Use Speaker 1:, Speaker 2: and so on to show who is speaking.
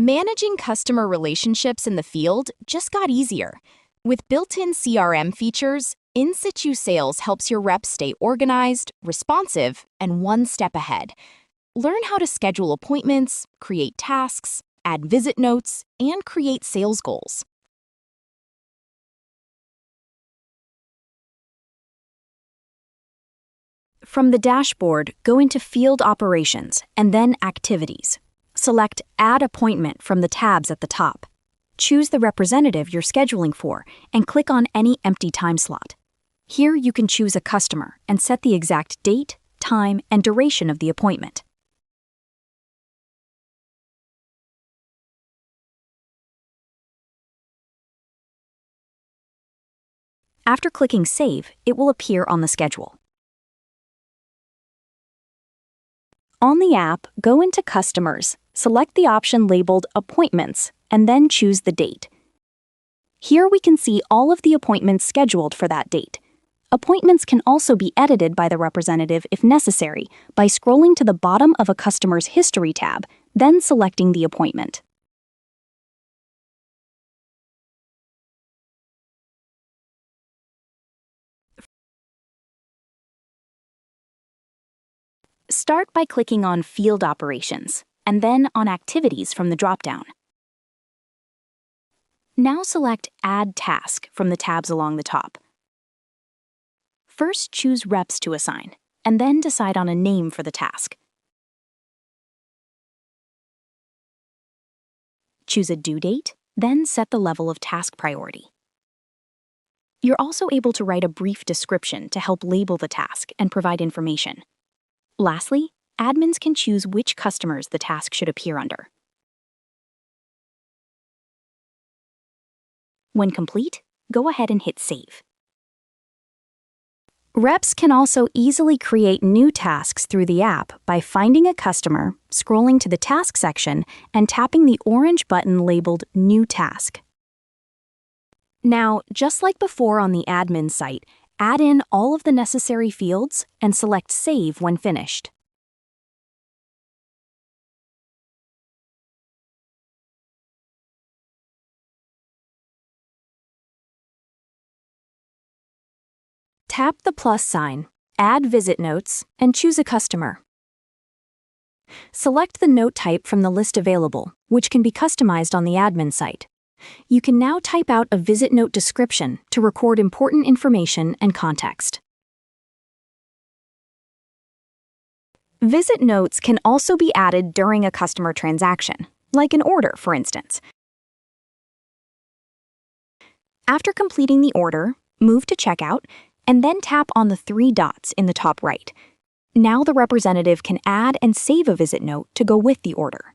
Speaker 1: Managing customer relationships in the field just got easier. With built-in CRM features, inSitu Sales helps your reps stay organized, responsive, and one step ahead. Learn how to schedule appointments, create tasks, add visit notes, and create sales goals. From the dashboard, go into Field Operations and then Activities. Select Add Appointment from the tabs at the top. Choose the representative you're scheduling for and click on any empty time slot. Here you can choose a customer and set the exact date, time, and duration of the appointment. After clicking Save, it will appear on the schedule. On the app, go into Customers, select the option labeled Appointments, and then choose the date. Here we can see all of the appointments scheduled for that date. Appointments can also be edited by the representative if necessary by scrolling to the bottom of a customer's History tab, then selecting the appointment. Start by clicking on Field Operations, and then on Activities from the dropdown. Now select Add Task from the tabs along the top. First, choose Reps to assign, and then decide on a name for the task. Choose a due date, then set the level of task priority. You're also able to write a brief description to help label the task and provide information. Lastly, admins can choose which customers the task should appear under. When complete, go ahead and hit Save. Reps can also easily create new tasks through the app by finding a customer, scrolling to the Task section, and tapping the orange button labeled New Task. Now, just like before on the admin site, add in all of the necessary fields and select Save when finished. Tap the plus sign, add visit notes, and choose a customer. Select the note type from the list available, which can be customized on the admin site. You can now type out a visit note description to record important information and context. Visit notes can also be added during a customer transaction, like an order, for instance. After completing the order, move to Checkout, and then tap on the three dots in the top right. Now the representative can add and save a visit note to go with the order.